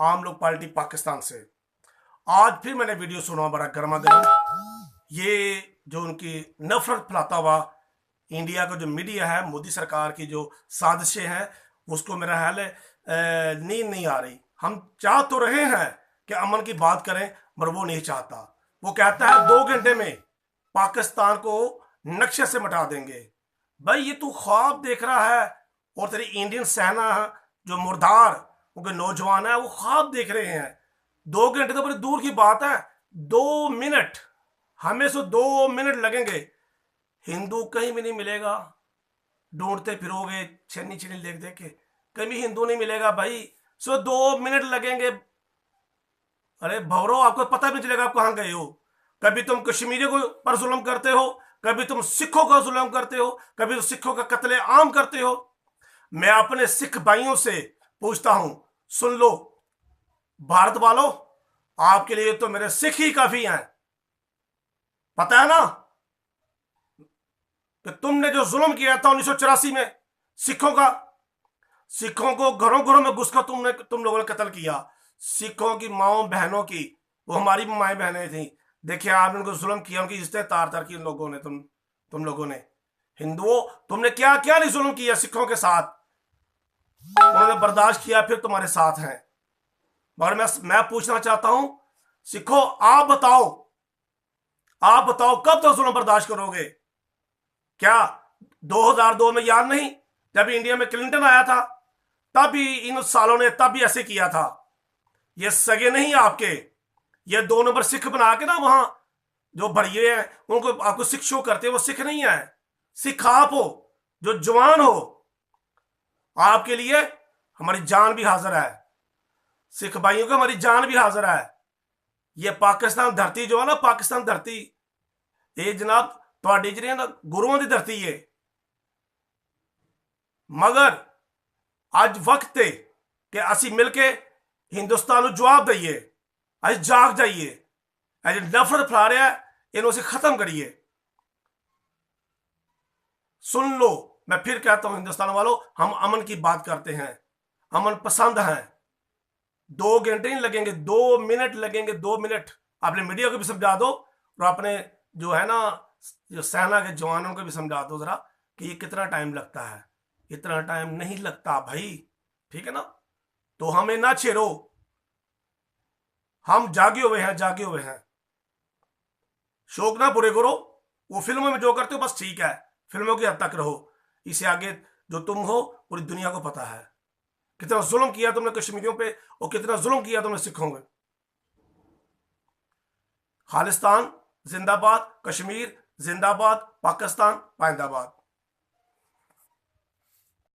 आम लोग पार्टी पाकिस्तान से। आज फिर मैंने वीडियो सुना बड़ा गर्मा गर्म। ये जो उनकी नफरत फैलाता हुआ इंडिया का जो मीडिया है, मोदी सरकार की जो साजिशें हैं, उसको मेरा ख्याल है नींद नहीं आ रही। हम चाह तो रहे हैं कि अमन की बात करें, पर वो नहीं चाहता। वो कहता है 2 घंटे में पाकिस्तान को नक्शे से मिटा देंगे। भाई ये तू ख्वाब देख रहा है, और तेरी इंडियन सेना जो मुर्दार उनके नौजवान है वो ख्वाब देख रहे हैं। 2 घंटे तो बड़ी दूर की बात है, 2 मिनट, हमें से 2 मिनट लगेंगे। हिंदू कहीं भी नहीं मिलेगा, ढूंढते फिरोगे छन्नी छन्नी देख देख के, कहीं भी हिंदू नहीं मिलेगा भाई। सिर्फ 2 मिनट लगेंगे। अरे भवरो, आपको पता भी नहीं चलेगा आप कहां गए हो। कभी तुम कश्मीरियों को पर जुल्म करते हो, कभी तुम सिखों का जुल्म करते हो, कभी तुम सिखों का कत्ले आम करते हो। मैं अपने सिख भाइयों से पूछता हूं, सुन लो भारत वालों, आपके लिए तो मेरे सिख ही काफी हैं। पता है ना कि तुमने जो जुल्म किया था 1984 में सिखों का, सिखों को घरों घरों में घुसकर तुम लोगों ने कत्ल किया। सिखों की माओ बहनों की, वो हमारी माए बहनें थी। देखिए आपने उनको जुल्म किया, उनकी इज्जतें तार तार की उन लोगों ने। तुम लोगों ने, हिंदुओं, तुमने क्या क्या नहीं जुल्म किया सिखों के साथ। उन्होंने बर्दाश्त किया, फिर तुम्हारे साथ हैं। मगर मैं पूछना चाहता हूं, सिखों आप बताओ, कब तक जुल्म बर्दाश्त करोगे? क्या 2002 में याद नहीं, जब इंडिया में क्लिंटन आया था, तब भी इन सालों ने तब भी ऐसे किया था। ये सगे नहीं आपके, ये 2 नंबर सिख बना के ना वहां जो बढ़िए हैं उनको आपको सिख शो करते, वो सिख नहीं है। सिख आप हो जो जवान हो। आपके लिए हमारी जान भी हाजिर है, सिख भाइयों को हमारी जान भी हाजिर है। ये पाकिस्तान धरती जो है ना, पाकिस्तान धरती, ये जनाब थोड़ी जी ना गुरुओं की धरती है। मगर आज वक्त है कि असी मिलके हिंदुस्तान को जवाब दईए। आज जाग जाइए, आज नफरत फैला रहा है इन्हों से खत्म करिए। सुन लो, मैं फिर कहता हूं हिंदुस्तान वालों, हम अमन की बात करते हैं, अमन पसंद है। 2 घंटे नहीं लगेंगे, 2 मिनट लगेंगे, 2 मिनट। अपने मीडिया को भी समझा दो, और अपने जो है ना जो सेना के जवानों को भी समझा दो जरा कि ये कितना टाइम लगता है। इतना टाइम नहीं लगता भाई, ठीक है ना। तो हमें ना छेड़ो, हम जागे हुए हैं, जागे हुए हैं। शौक ना पूरे करो, वो फिल्मों में जो करते हो बस ठीक है, फिल्मों की हद तक रहो। इससे आगे जो तुम हो पूरी दुनिया को पता है कितना जुल्म किया तुमने कश्मीरियों पे, और कितना जुल्म किया तुमने सिखों पे। खालिस्तान जिंदाबाद, कश्मीर जिंदाबाद, पाकिस्तान पाइंदाबाद।